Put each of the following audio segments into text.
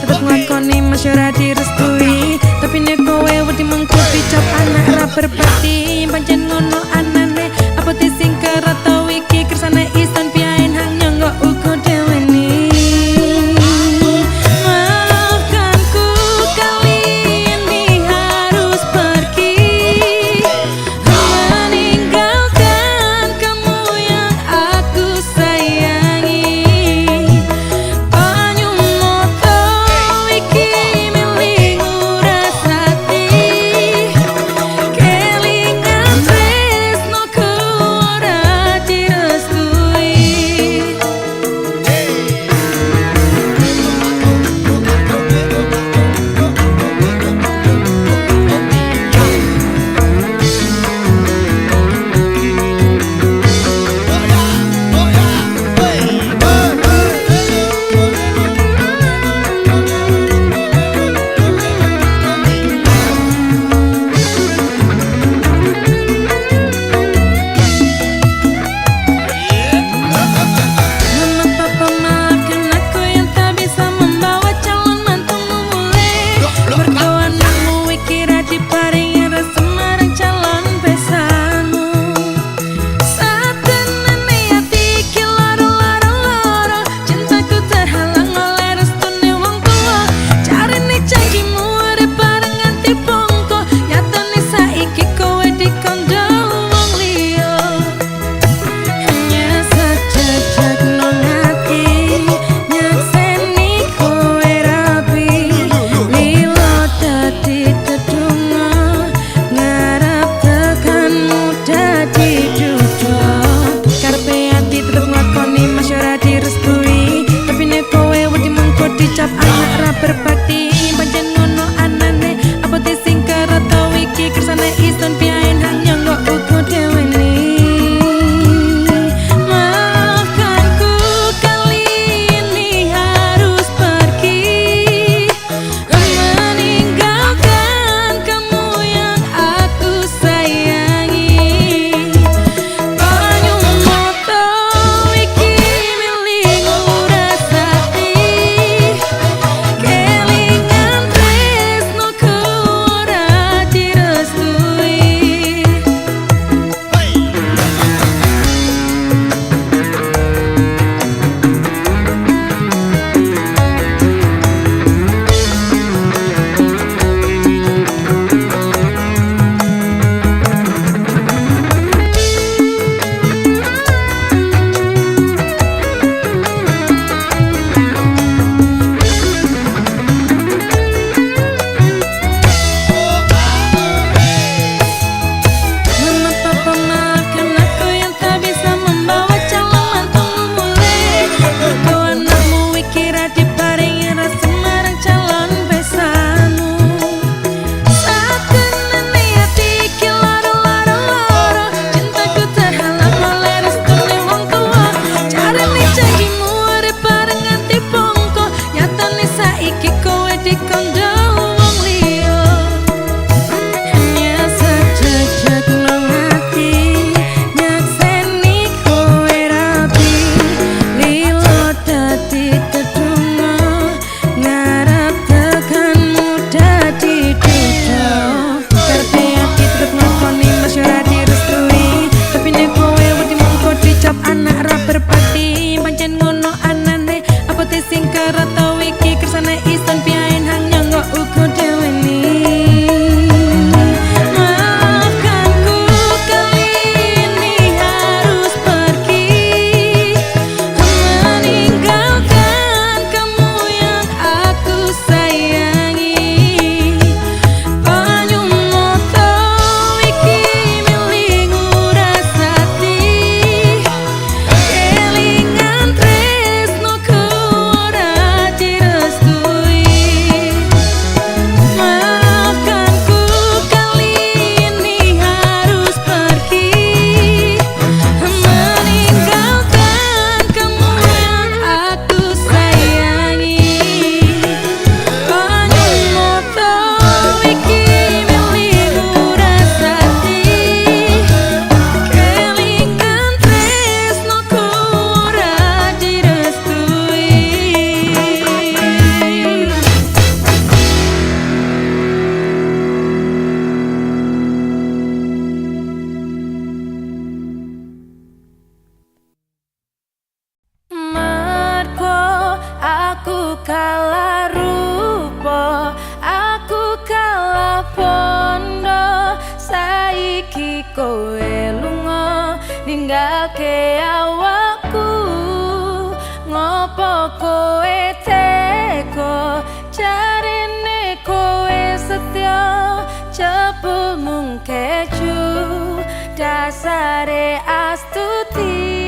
tetep ngakoni masyarakat direstui. Tapi nek kowe wedi mengko dicap anak ra berbakti, pancen ngono anane apa sing kerata iki kersane isan piain hang nyanggo uga dhewe ni. Maafkanku kali ini harus pergi, meninggalkan kamu yang aku sayangi. Banyu moto iki milik Urasati, kelingan tresnoku ora direstui. ninggalke awakku ngopo kowe teko jarine kowe setya cepul mung keju dasare astuti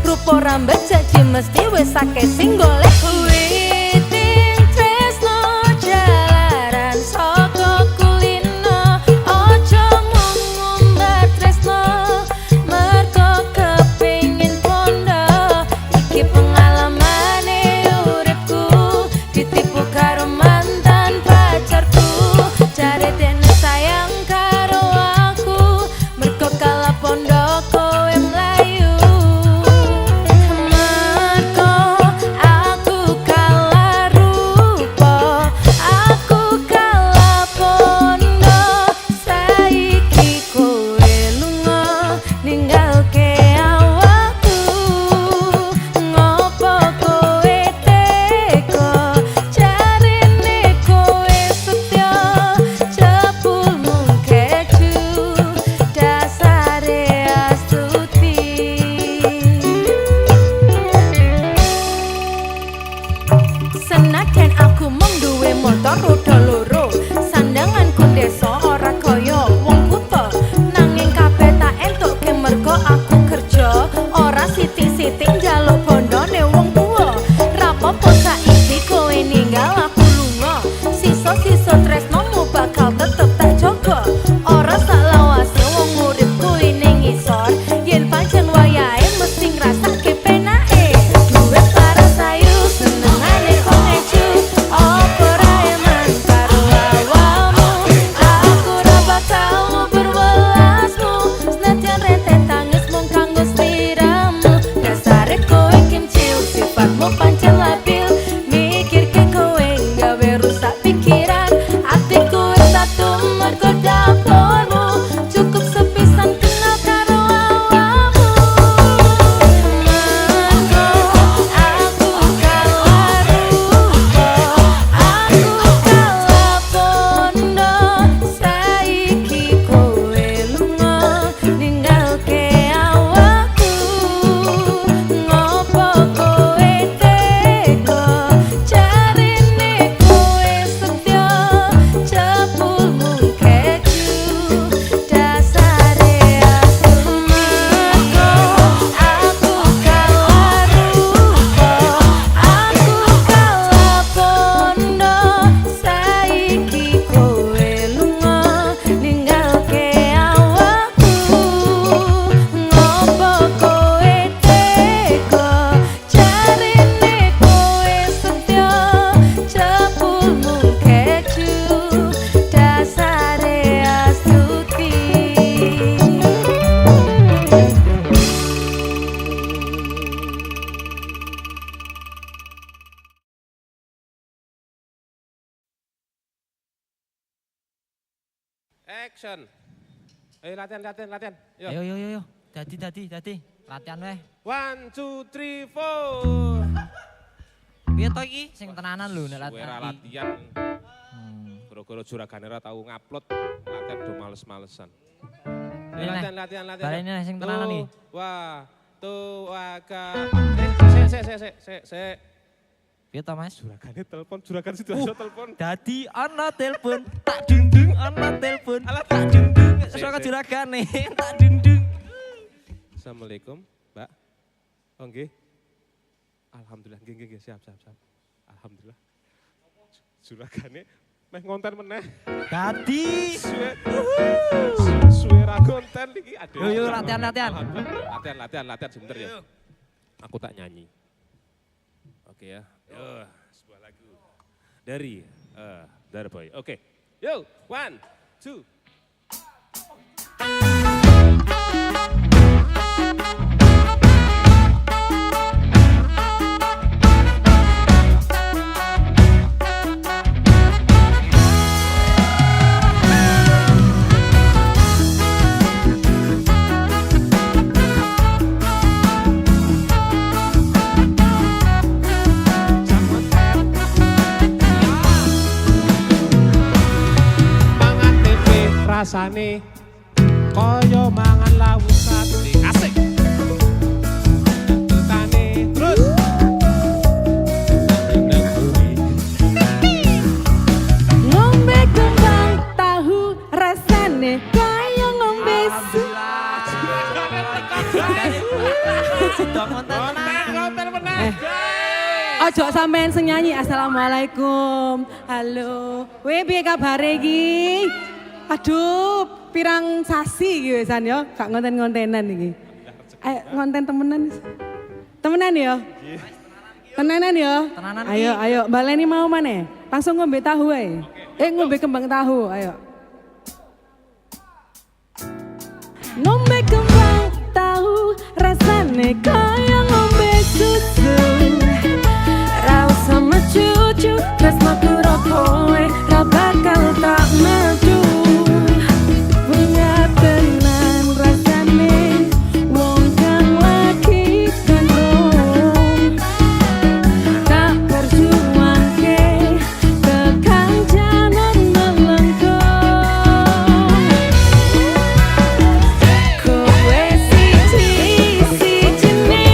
rupa rambut janji mesti wis akeh sing golek witing tresno jalaran saka kulino aja ngumbar tresno mergo kepengin pondo iki pengalamane uripku ditipu karo mantan pacarku jare dene sayang karo aku mergo kalah pondo kowe mlayu senajan aku mung duwe motor roda loro sandanganku desa ora kaya wong kutha nanging kabeh tak entukke mergo aku kerja ora sithik-sithik njaluk bondone wong tuwa rapopo saiki kowe ninggal aku lunga sisa-sisa tresnomu bakal tetep tak jaga ora salawase wong uripku ning ngisor yen pancen wayahe mesti ngrasake penake duwe para sayu senengane pancen labil mikir ke kowe gawe rusak pikiran atiku wis satu mergo dapurmu cukup sepisan kenal karo awakmu mergo aku kalah rupa aku kalah pondo saiki kowe lunga ninggalke awakku ngopo kowe Action. Ayo latihan. Yo. Ayo. Dadi. Latihan weh. 1, 2, 3, 4. Piye to iki sing tenanan lho nek Suara latihan. Gara-gara juragane ora tau ngupload, latihan do males-malesan. Ayo latihan. Balene sing tenanan iki. Wah, tuh waka. Piye to, Mas? Juragane telepon, juragan Sidoarjo telepon. Dadi ana telepon, tak dundung ana telepon. Alah tak dundung saka juragane, tak dundung. Assalamualaikum, Mbak. Oh nggih. Alhamdulillah, nggih, siap. Alhamdulillah. Juragane meh ngonten meneh. Dadi Suwe ra konten iki. Aduh. Yo latihan. Latihan sebentar ya. Aku tak nyanyi. Oke ya. Yo, sebuah lagu dari Darboy. Oke. Yo, 1, 2. Rasane kaya mangan lawuh sate. Asik. Tutane terus. Ngombe kembang tahu rasane kaya ngombe Konten meneh. Ojo sampean sing nyanyi. Assalamualaikum. Halo. Kowe piye kabare iki? Aduh, pirang sasi iki wesan ya, gak ngonten-ngontenan iki. Ayo ngonten temenan. Temenan ya? Tenanan ya? Tenanan Ayo, baleni mau maneh. Langsung ngombe tahu ae. Ngombe kembang tahu, ayo. Ngombe kembang tahu rasane kaya ngombe susu. Ra usah cucu, tresno karo kowe, ra bakal tak maju. Punya tenan rasane wong kang lagi gandrung. Tak perjuangke kekancanan melengkung. Kowe siji-sijine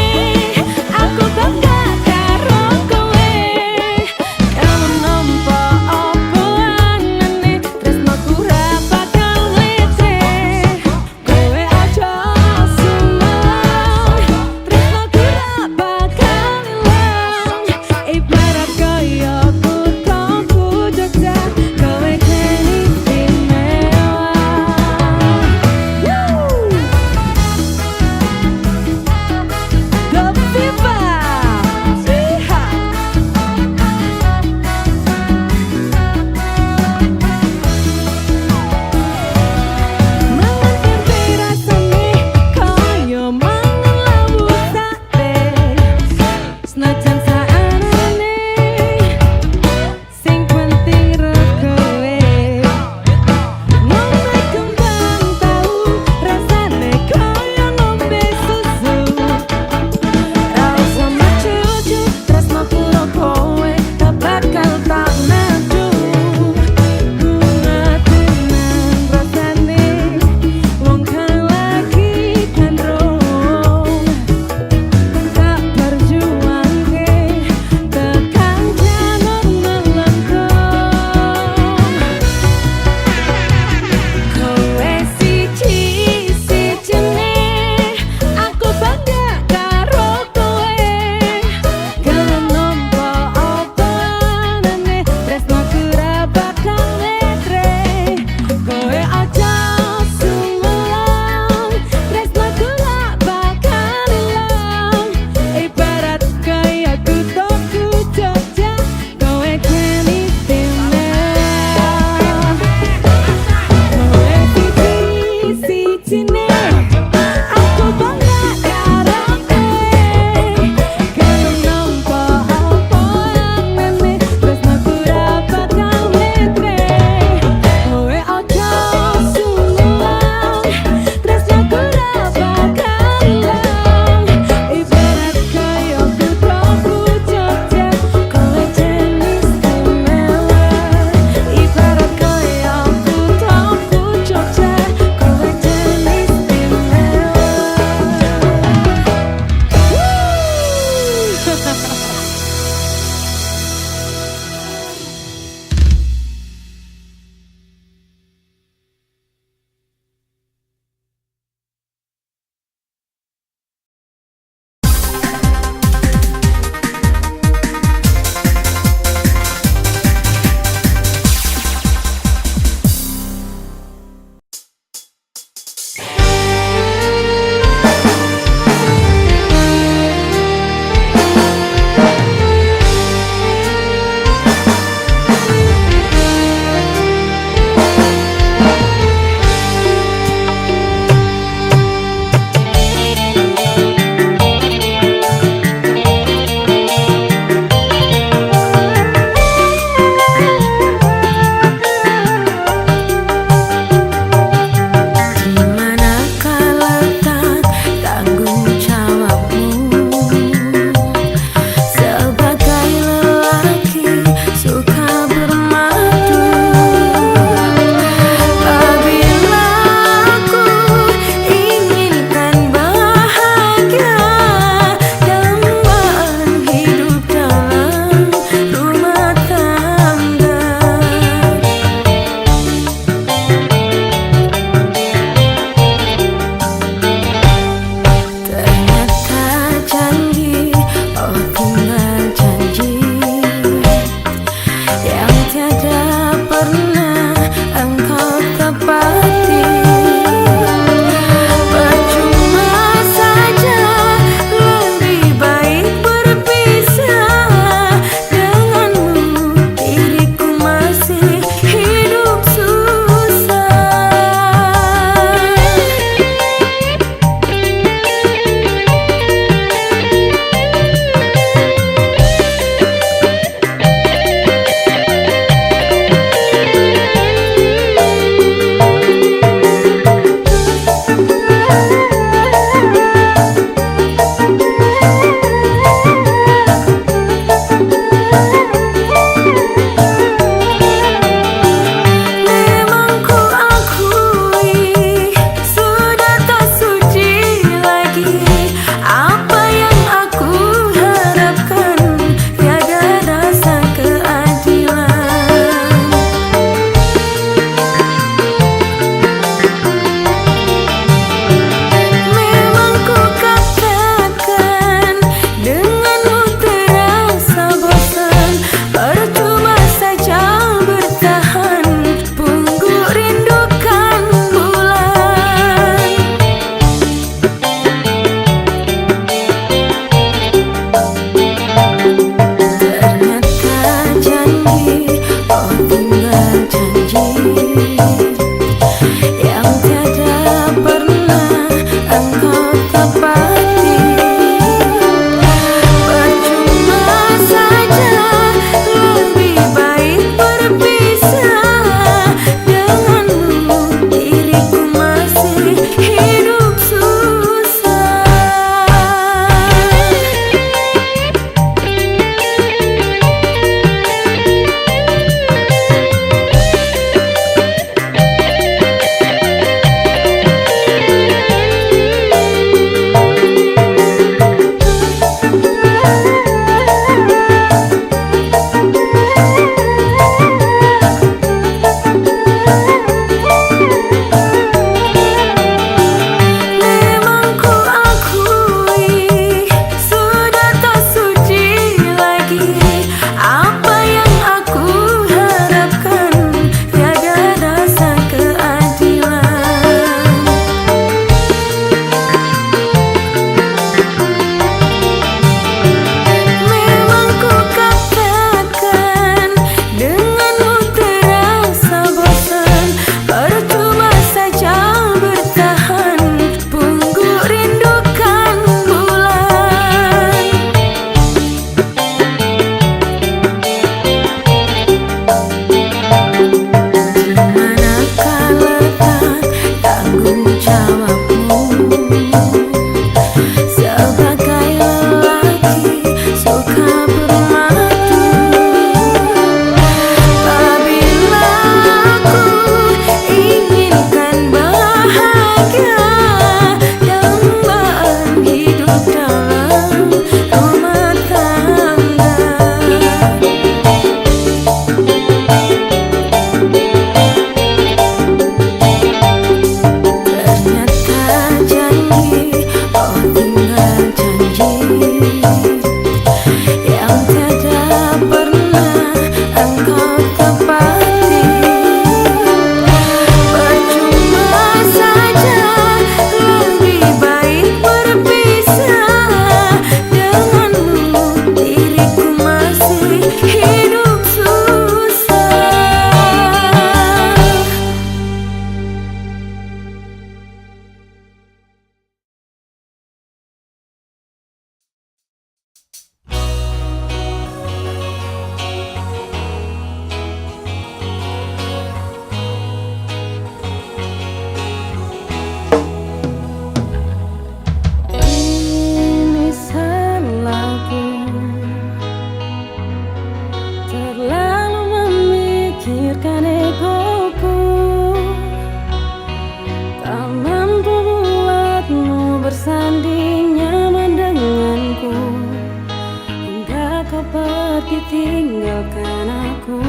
kau pergi tinggalkan aku.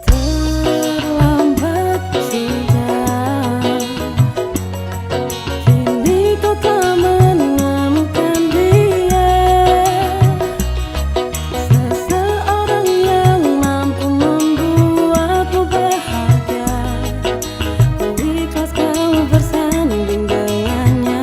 Terlambat sudah, kini kau tak menemukan dia, seseorang yang mampu membuatmu bahagia. Kau ikhlas kau bersanding dengannya.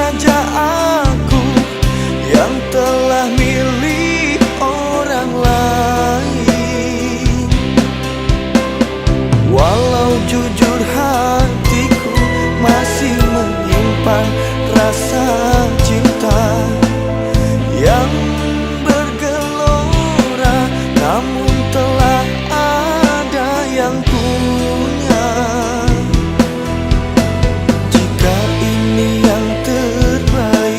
saja aku yang telah milih orang lain. Walau jujur hatiku masih menyimpan rasa cinta yang bergelora, namun telah ada yang punya. Jika ini yang terbaik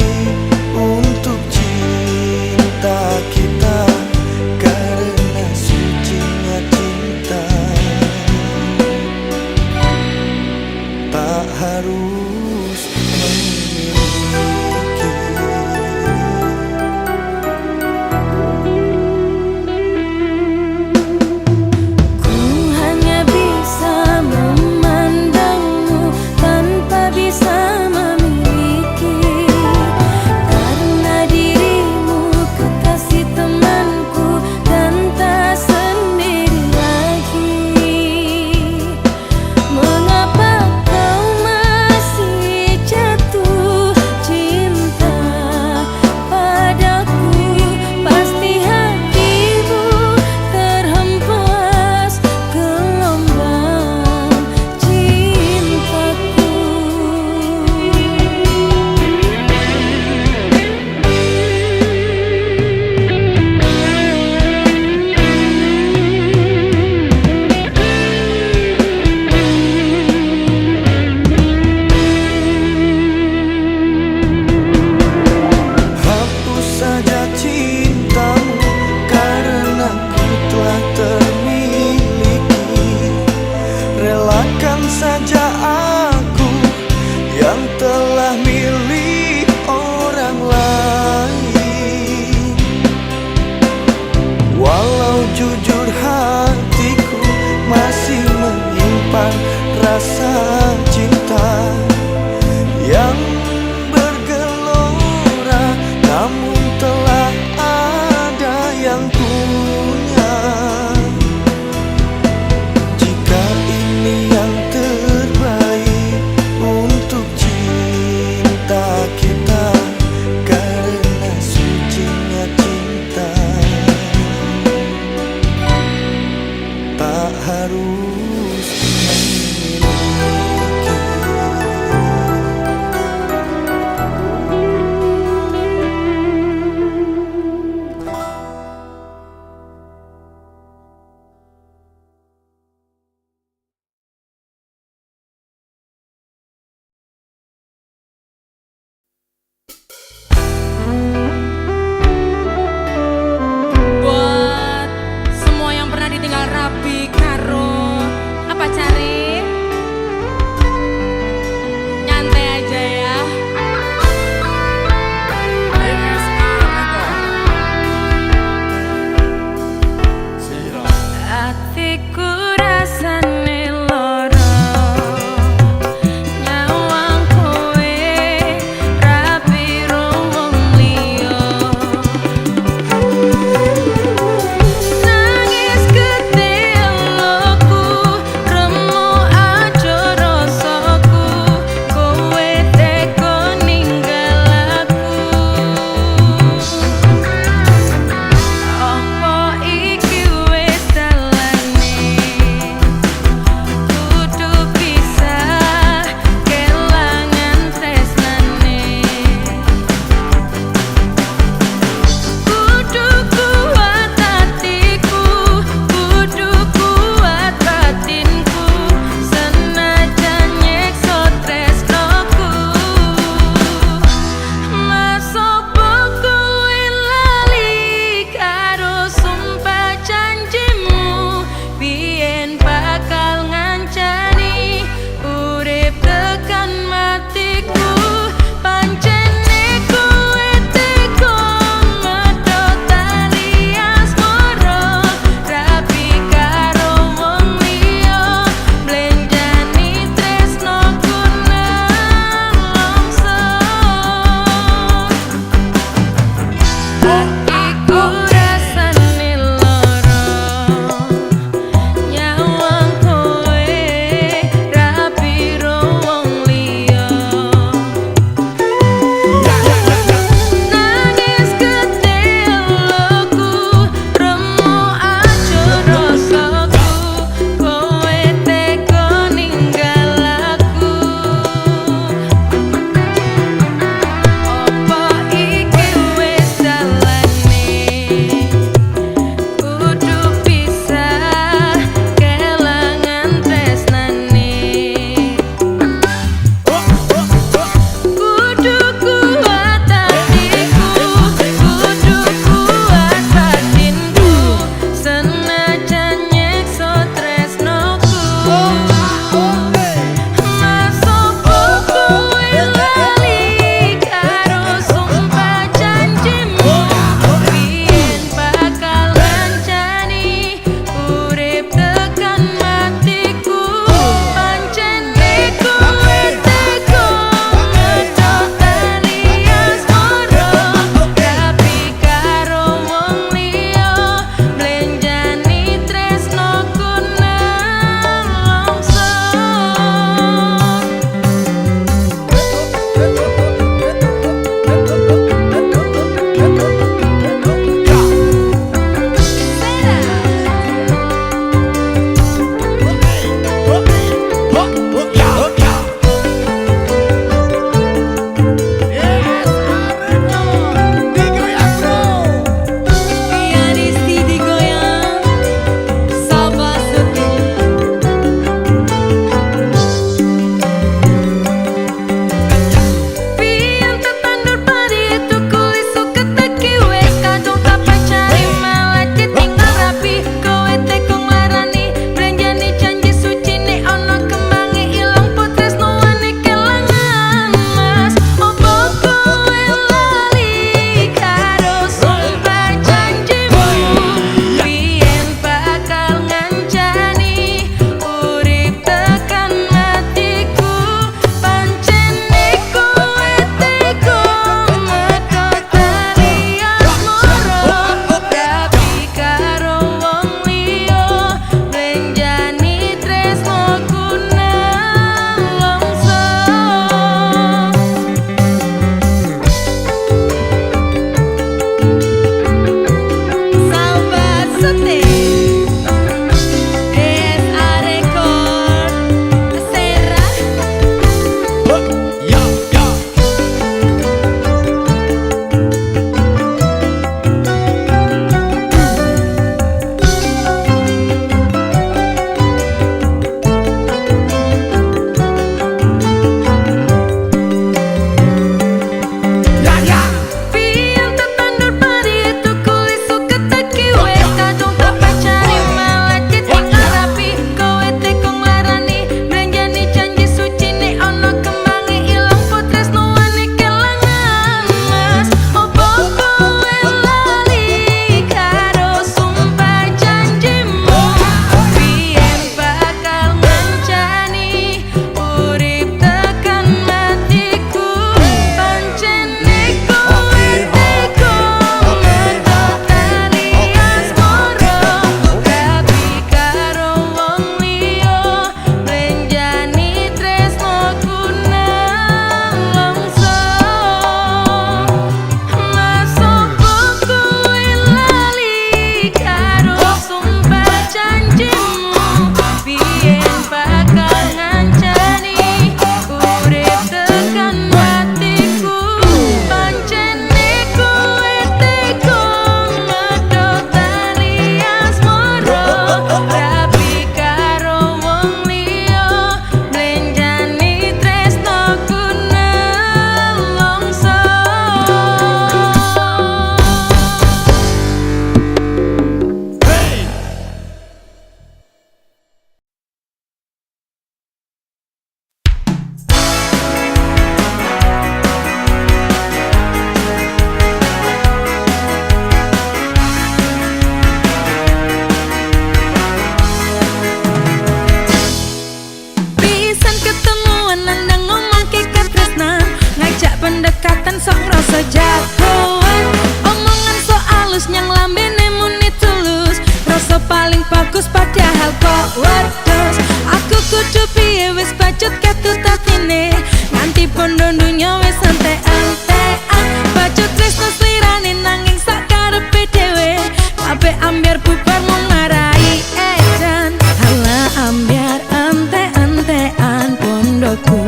kan sok ngrasa jagoan. Omongan sok alus nyang lambene muni tulus. Rasa paling bagus padahal kok wedhus. Aku kudu piye wis bacut ketut atine. Nganti bondo dunya wis entek-entekan. Bacut tresno slirane nanging sak karepe dhewe. Kabeh ambyar bubar mung ngarai edan. Halah ambyar entek-entekan pondoku.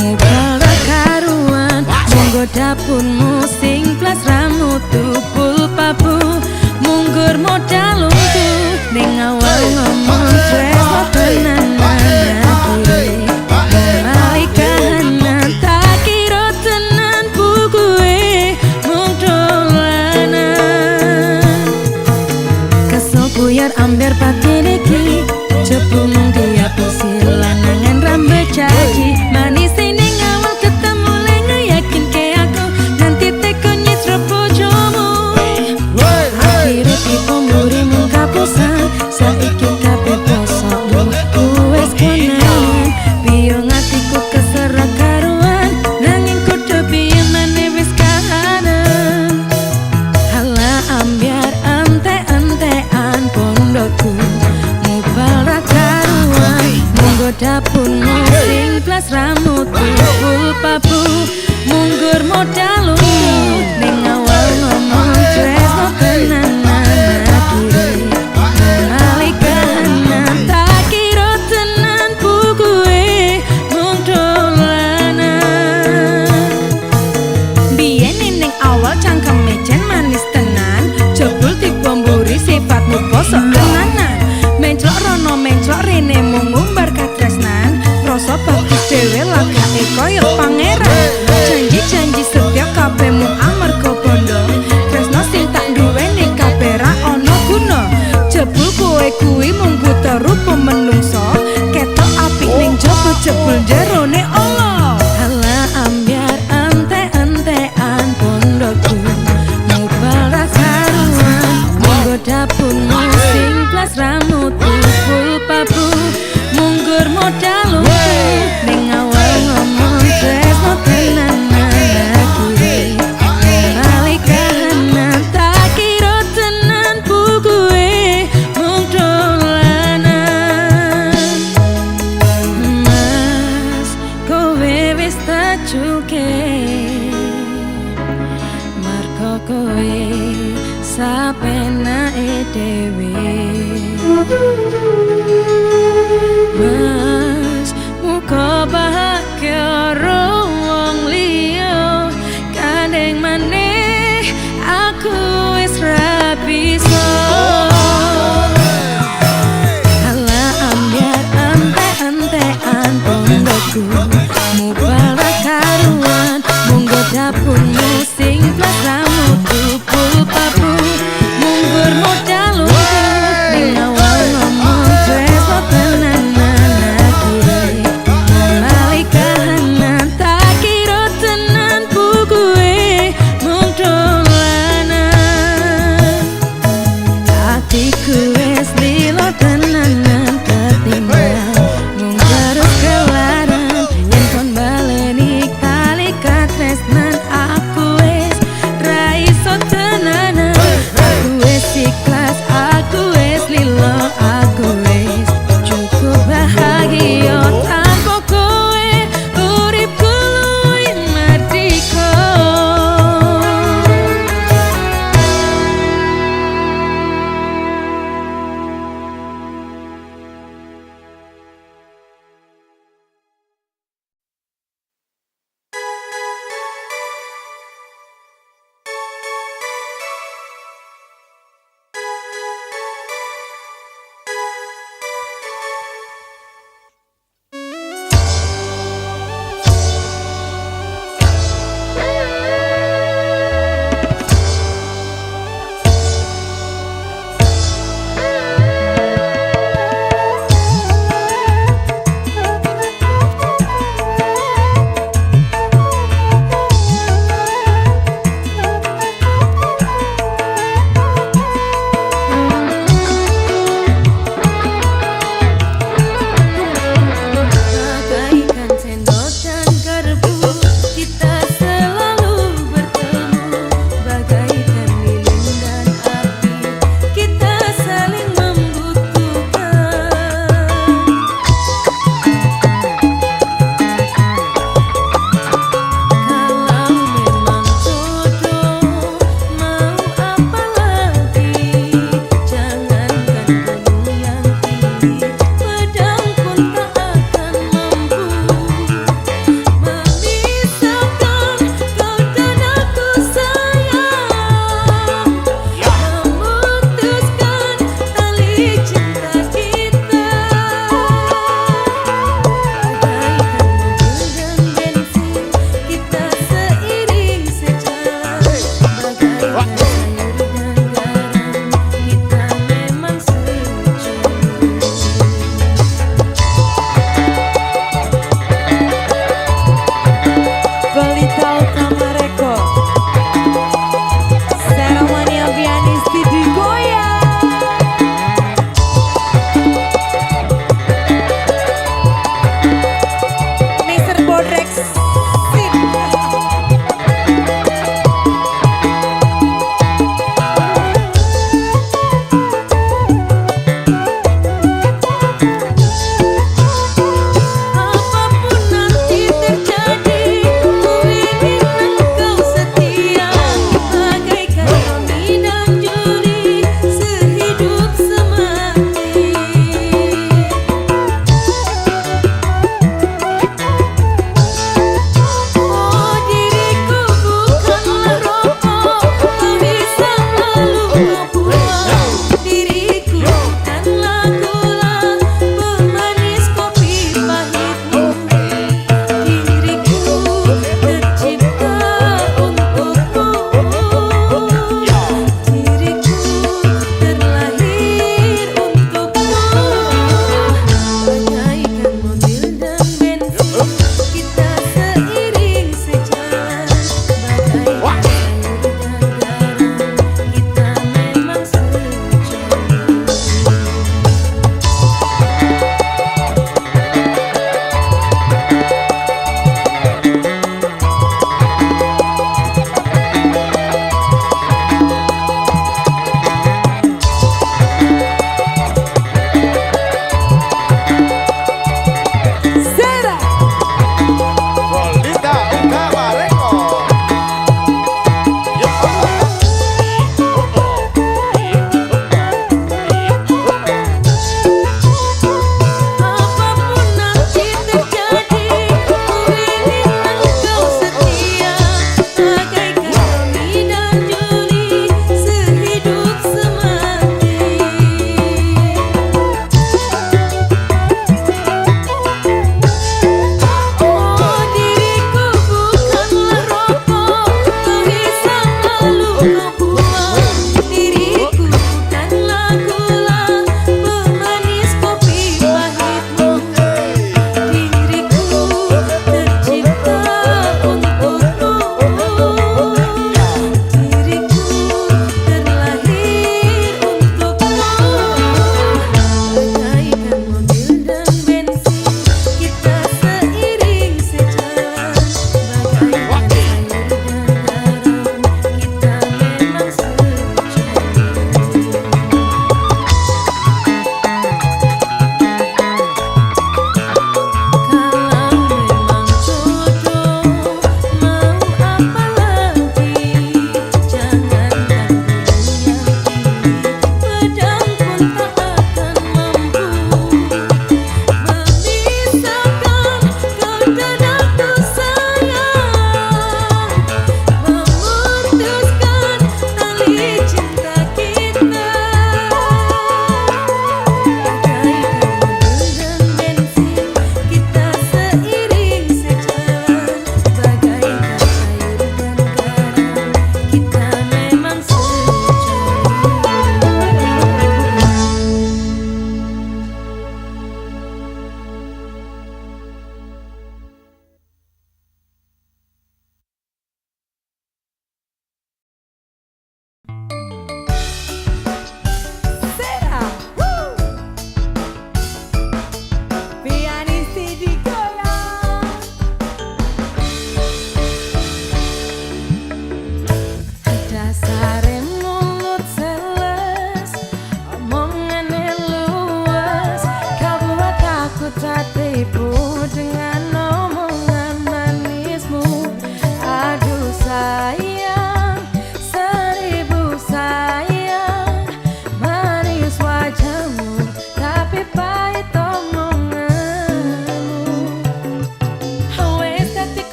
Muga karuan monggo dapurmu sing plas rambut tupul papu. Munggur modal untu ning awal ngomong tresno tenan manakire. Mulai kahanan tak kira tenan bukuwe mung dolanan. Kesel buyar amber patine iki jebu mung diapusi lanangan rambut janji. Manis ning awal ketemu lengo yakin ke aku nanti teko nyitra bojomu. Akhirnya tipu muri mung kapusan saiki kabeh posokmu wis konangan. Biyo ngatiku keserak karuan nanging kudu piye maneh wis kahanan. Halah ambyar entek-entekan pondoku mubara karuan. Monggo dapurmu sing plas rambut tupul papu. Munggur modal untu ning awal ngomong tresno tenan manakire. Mulai kahanan tak kira tenan bukuwe mung dolanan. Biyen ning awal cangkeme jan manis tenan. Jebul dibomburi sifatmu bosok tenanan. Menclok rono menclok rene mung ngumbar katresnan. Rasa bagus dhewe lagake koyo pangeran. Janji-janji setia kabeh mung amarga bondo. Tresno sing tak duweni kabeh ra ono guna. Jebul kowe kuwi mung buta rupa menungso. Ketok apik ning jaba jebul jerone Allah. Halah ambyar entek-entekan pondoku mubara karuan. Monggo dapurmu sing plas rambut tupul papu. Munggur modal untu ning awal ngomong tresno tenan manakire. Mulai kahanan tak kira tenan bukuwe mung dolanan. Mas kowe wis tak cuke marko kowe sapenake dhewe. Mas muga bahagia karo wong liya. Kandeng maneh aku wis ra bisa. Halah ambyar entek-entekan pondoku mubara karuan. Monggo dapurmu sing plas rambut tupul papu. Munggur modal untu ning awal ngomong tresno tenan manakire. Mulai kahanan tak kira tenan bukuwe mung dolanan. Atiku wis lilo tenanan ketinggalan. Mung terus kelaran yen kon baleni kali katresnan aku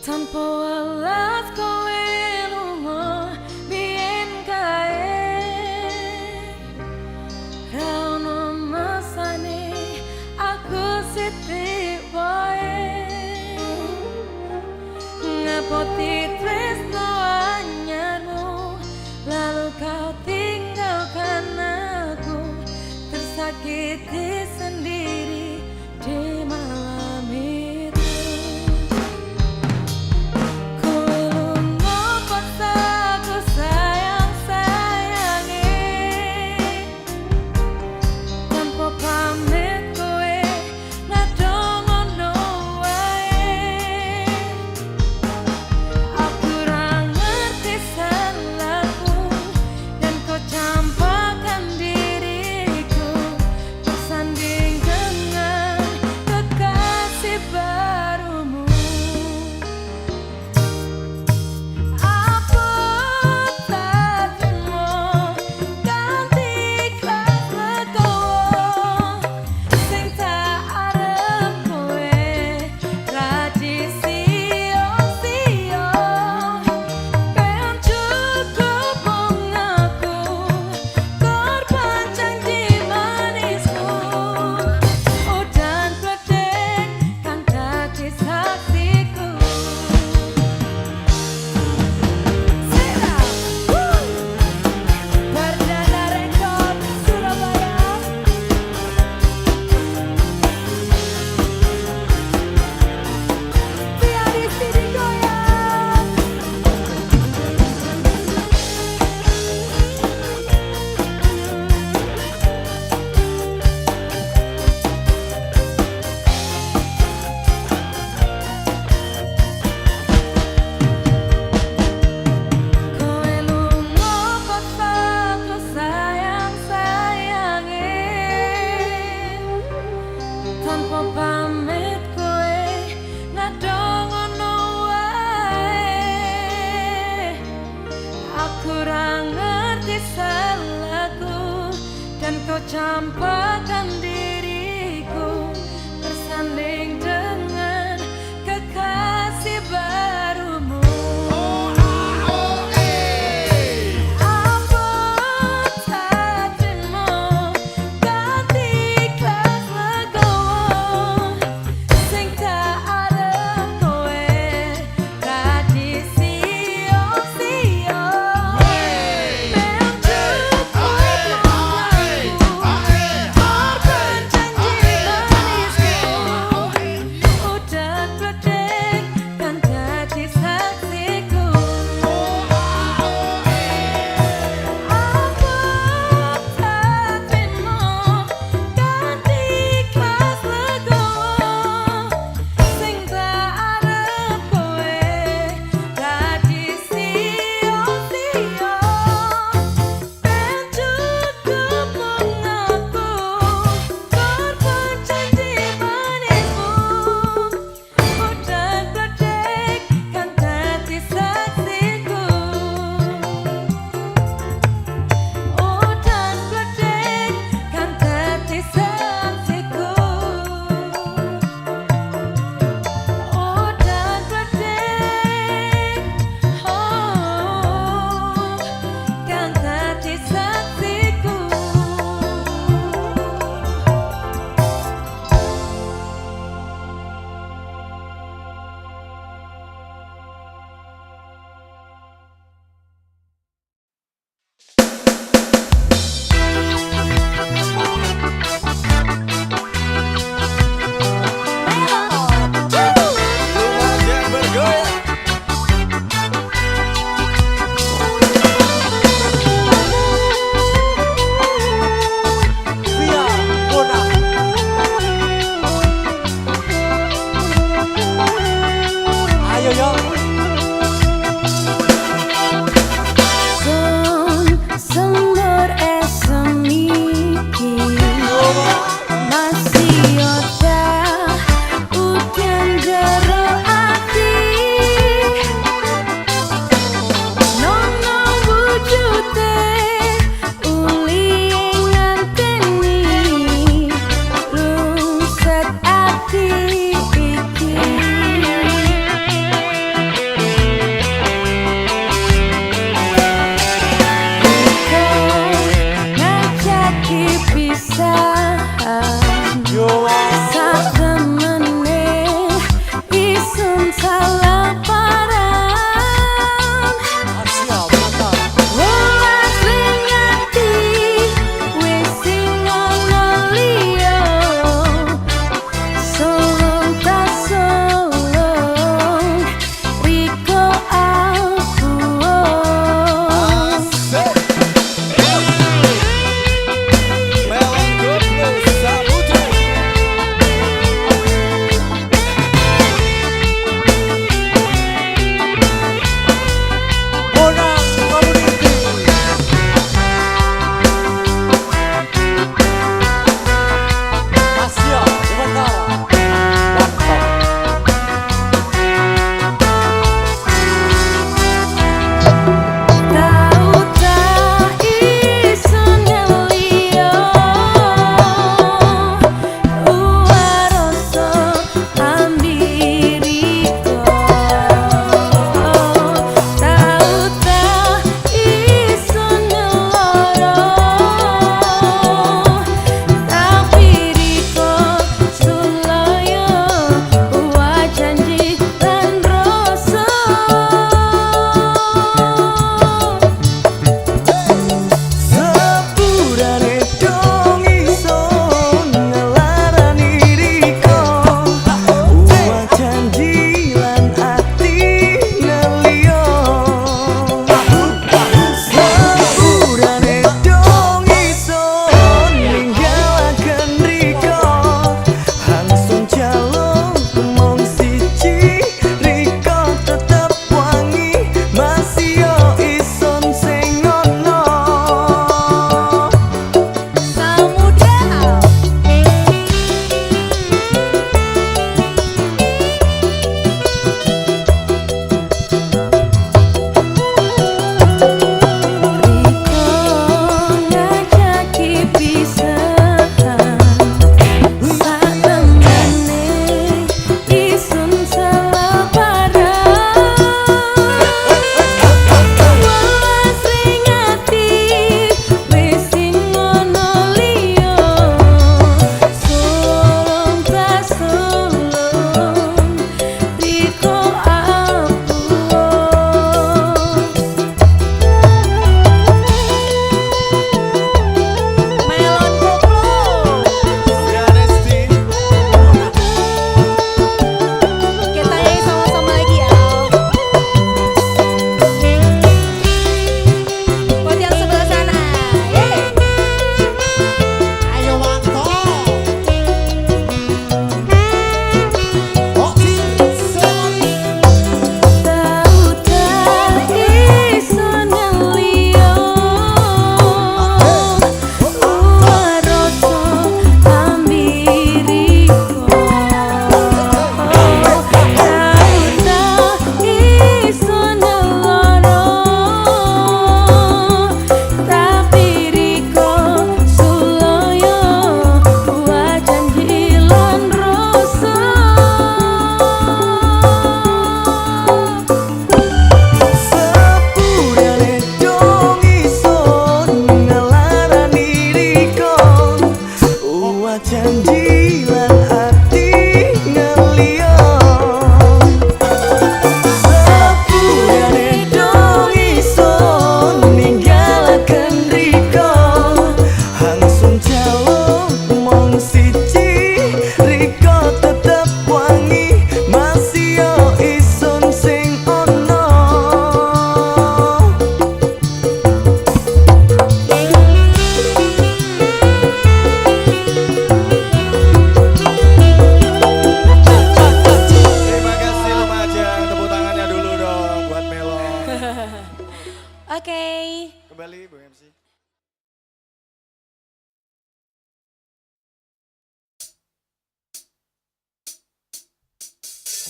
tanpa welas kowe lunga biyen kae ra ono masane aku sithik wae ngapoti tresno anyarmu lalu kau tinggalkan aku tersakiti sendiri di malam itu. Kowe lunga pas aku sayang-sayange tanpa pamit kowe ngadong ngono wae. Aku ra ngerti salahku dan kau campakkan diriku bersanding dengan kekasih barumu. Apa tak terima ganti ikhlas legowo sing tak arep kowe radi sia-sia pengen cukup wong aku korban janji manisku udan pledek kang dadi saksiku. Sera Perdana Rekod Surabaya. Biar di sini goyang. Kowe lunga pas aku sayang-sayange tanpa pamit kowe ngadong ngono wae. Aku ra ngerti salahku dan kau campakkan diriku bersanding dengan kekasih barumu. Apa tak terima ganti ikhlas legowo sing tak arep kowe radi sia-sia pengen cukup wong aku korban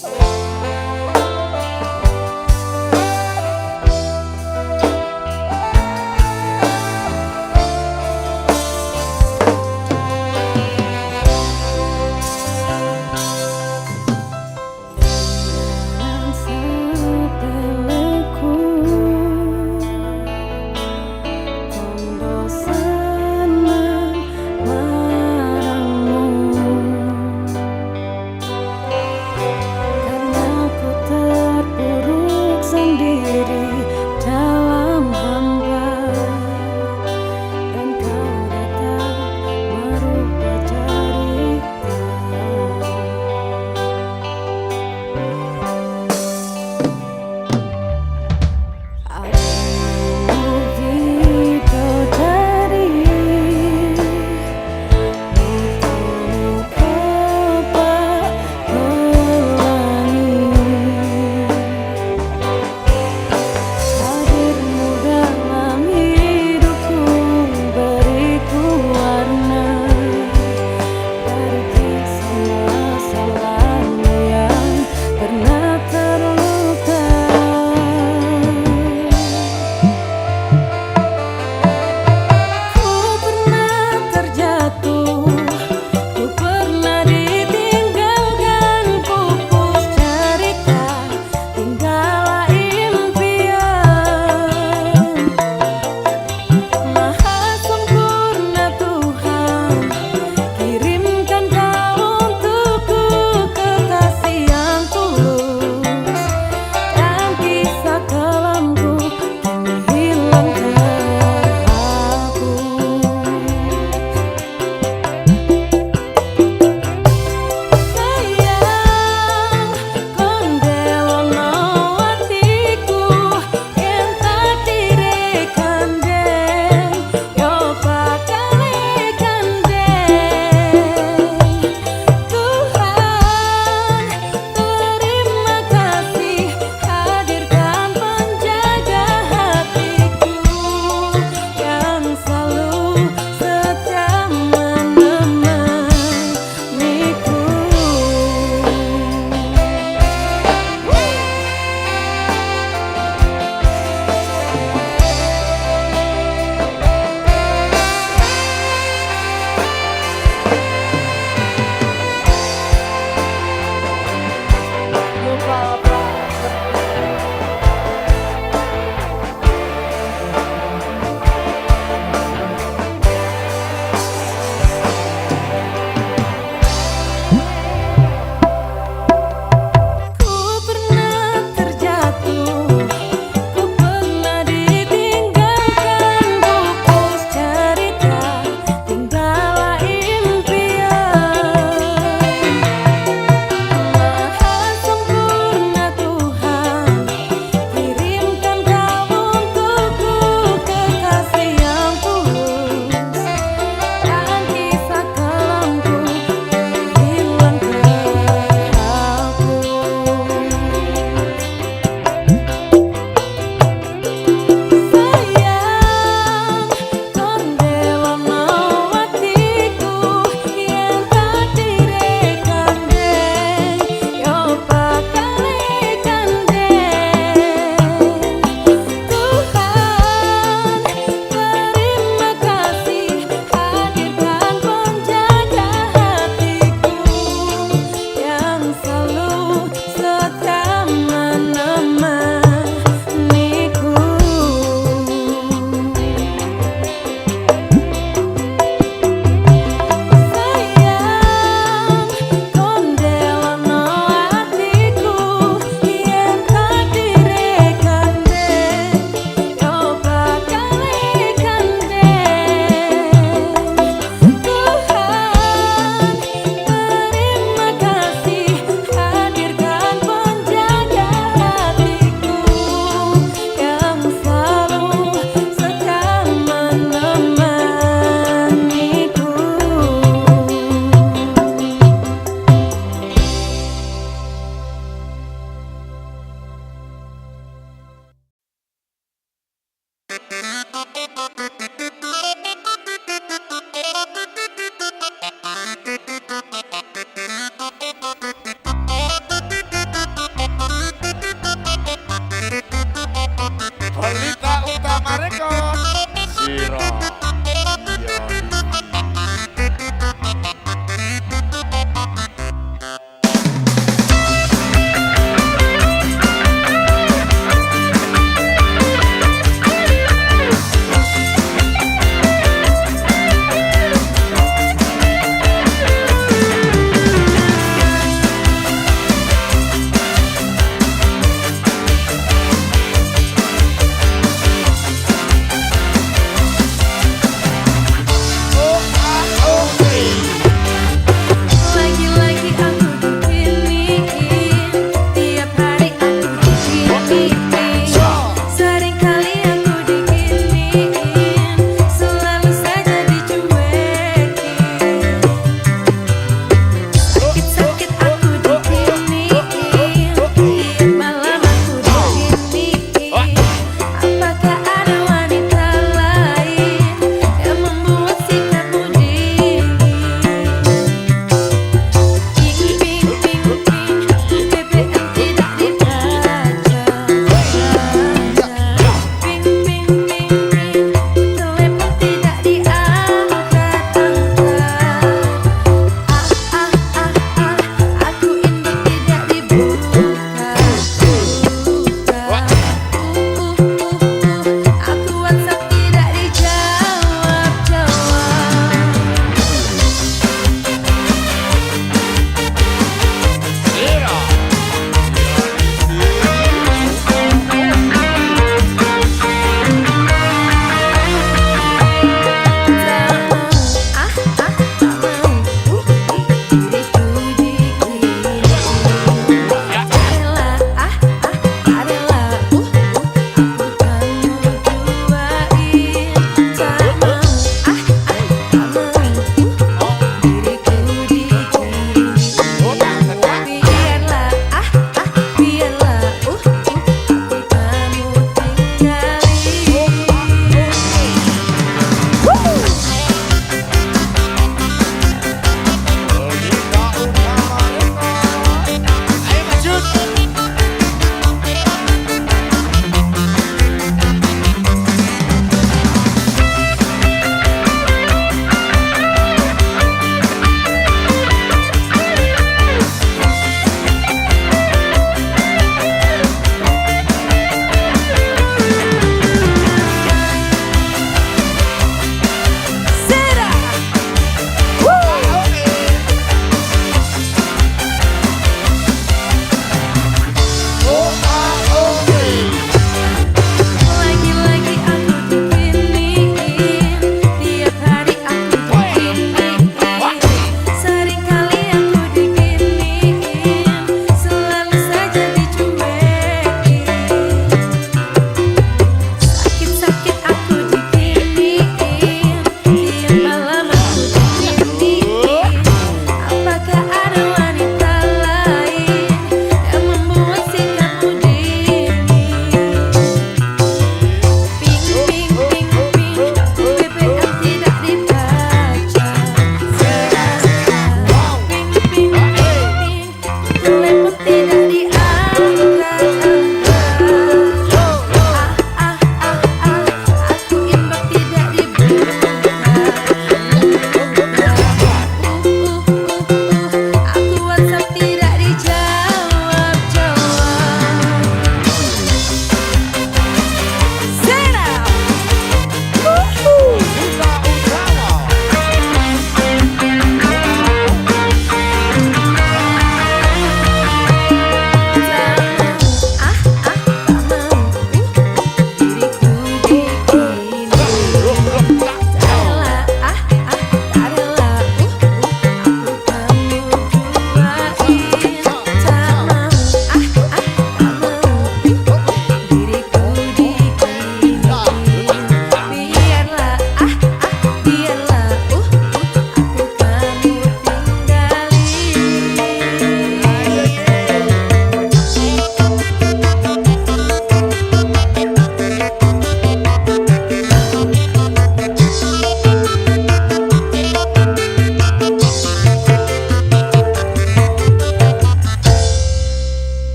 Karena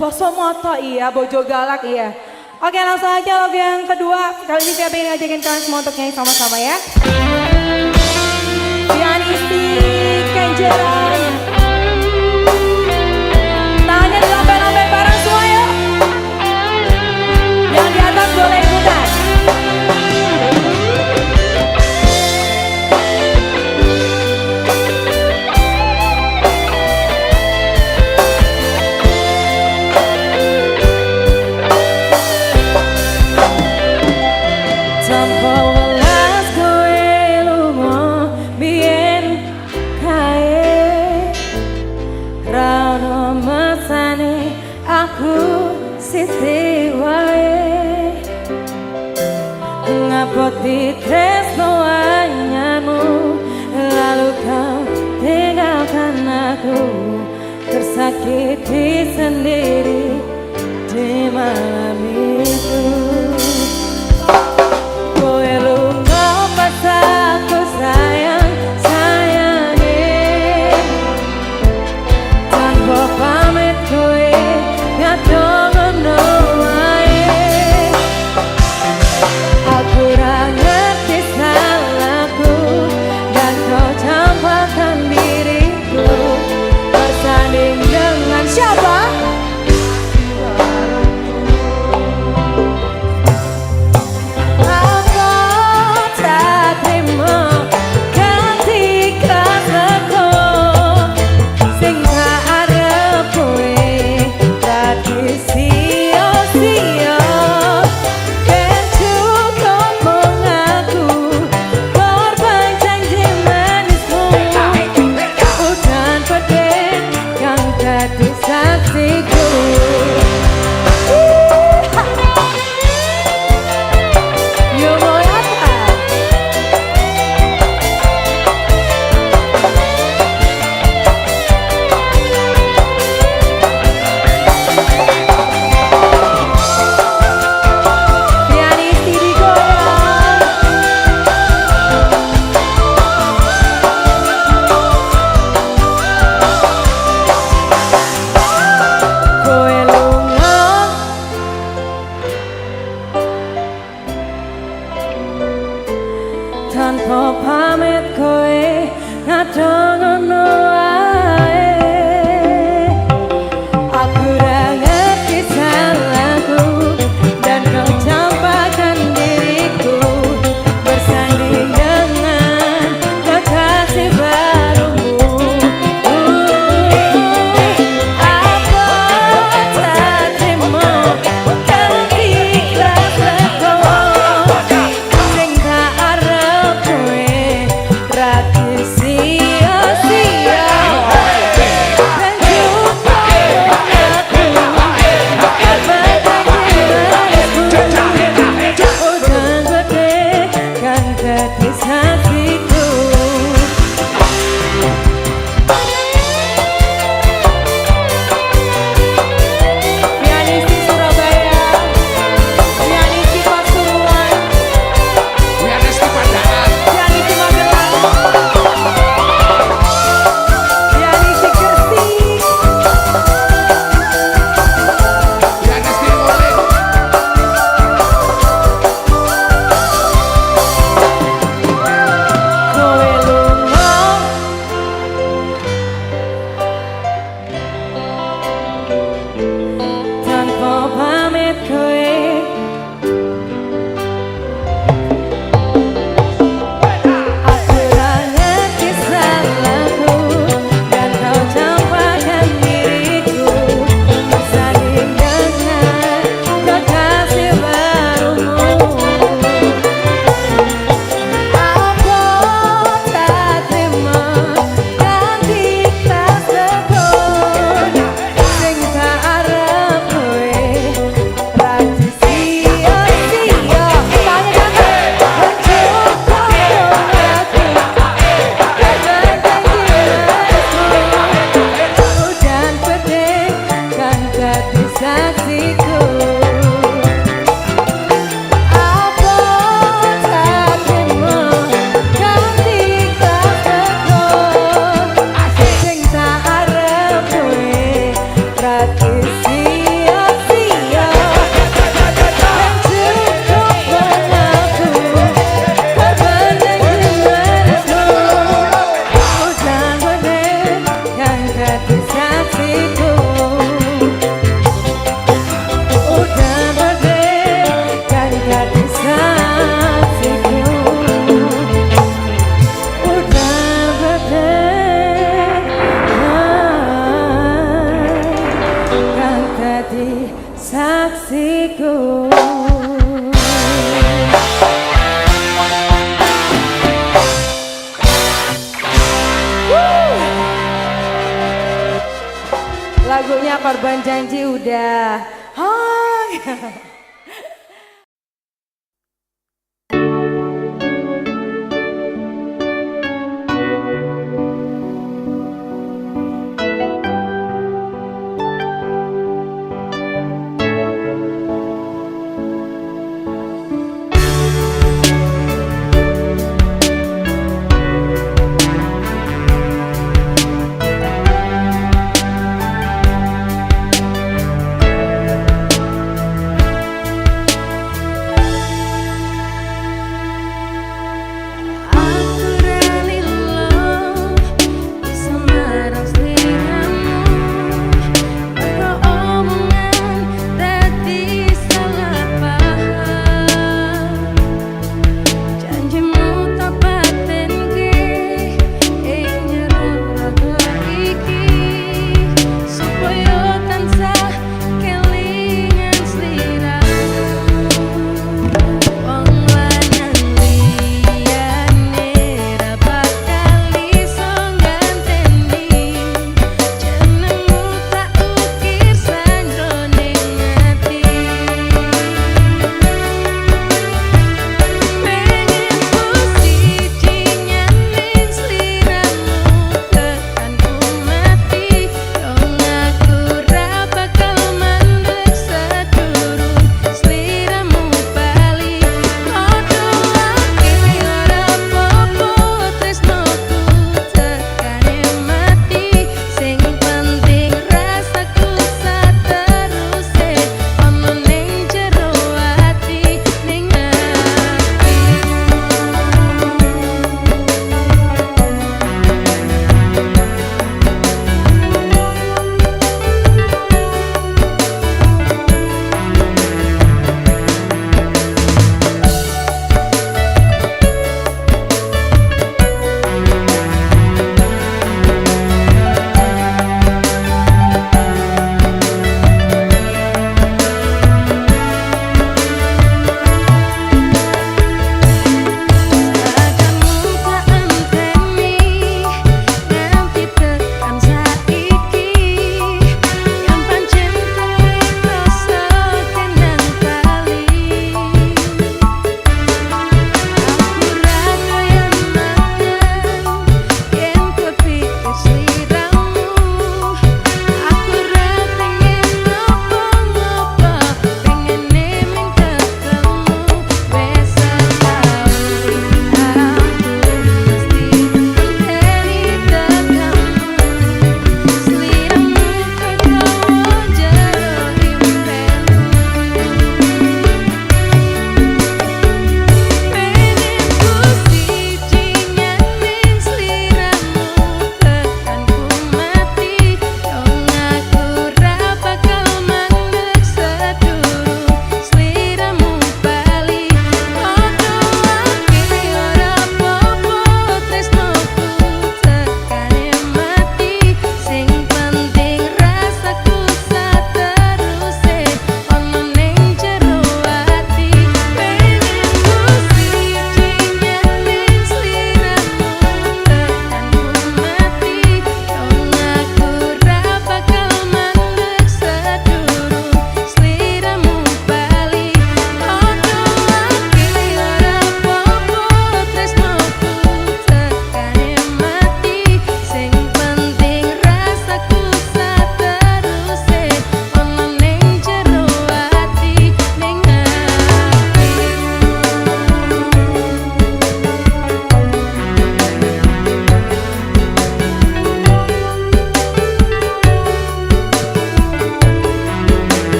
Boso moto iya, bojo galak iya. Oke langsung aja lagu yang kedua. Kali ini saya pengen ngajakin kalian semua untuk nyanyi sama-sama ya. Pianisti Kenjeran. Tangannya dilambaikan bareng semua yuk. Yang di atas boleh ikutan. Sisi wae ngapoti tresno anyamu, lalu kau tinggalkan aku tersakiti sendiri di malam itu. Kowe lunga pas aku sayang sayangi, tanpa pamit kowe ngadong. Tanpa pamit kowe ngadong ngono wae. Aku ora ngerti salahku dan kau campakkan diriku bersanding dengan kekasih barumu. Apa tak terima kau ikhlas legowo. Sing tak arep kowe, rati dadi saksiku. Lagunya Korban Janji udah. Hai.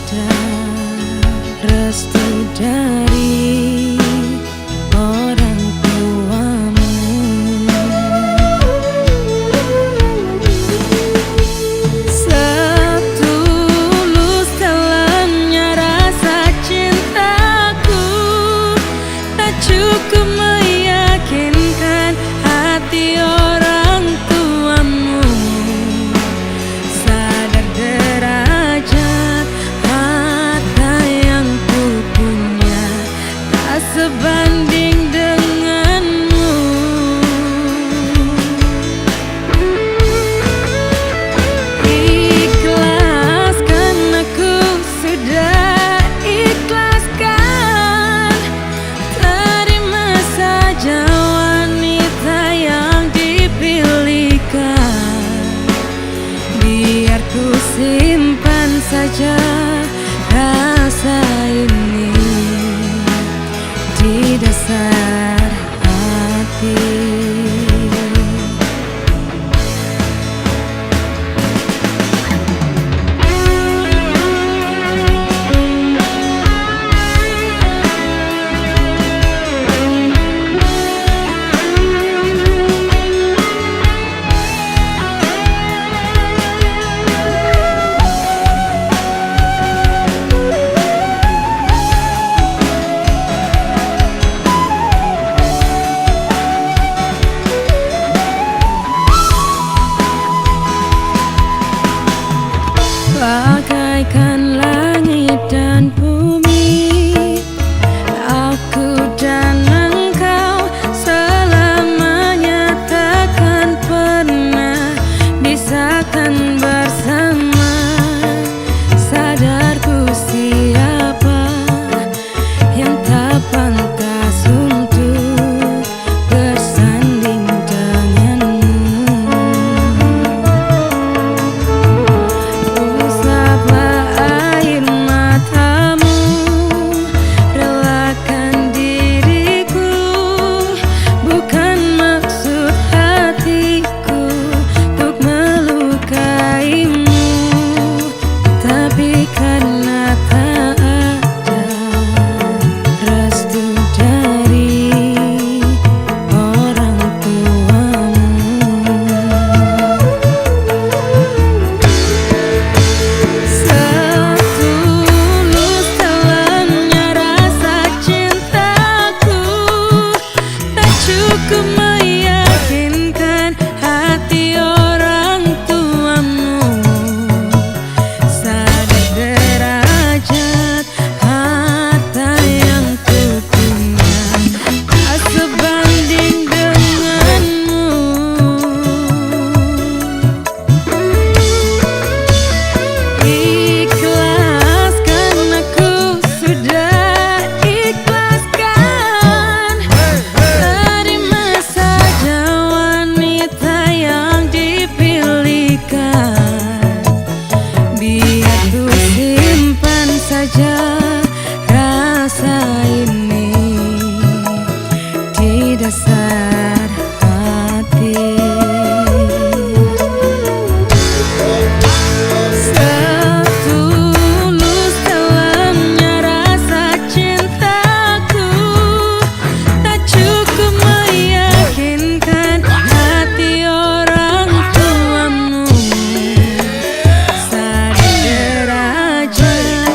ada restu dari orang tuamu. Setulus dalamnya rasa cintaku, tak cukup meyakinkan hati orang tuamu. Sadar derajat harta yang ku punya tak sebanding denganmu. Ikhlaskan, aku sudah ikhlaskan. Terima saja wanita yang dipilihkan. Biar ku simpan saja rasa ini di dasar hati. Bagaikan langit dan bumi, aku dan engkau selamanya takkan pernah bisakah bersama. Sadarku siapa yang tak pantas untuk bersanding denganmu. Usaplah air matamu, relakan diriku. Bukan maksud hatiku untuk melukaimu, tapi karena tak ada restu dari orang tuamu. Setulus dalamnya rasa cintaku, tak cukup meyakinkan hati orang tuamu. Sadar derajat harta yang ku punya tak sebanding denganmu. Ikhlaskan, aku sudah ikhlaskan. Terima saja wanita yang dipilihkan. Biar ku simpan saja rasa ini di dasar hati. Setulus dalamnya rasa cintaku, tak cukup meyakinkan hati orang tuamu. Sadar derajat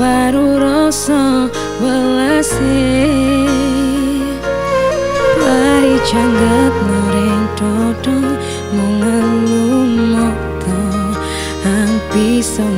baru rasa welase Lari jangget noreng dodo Mungalu moto Ang pisau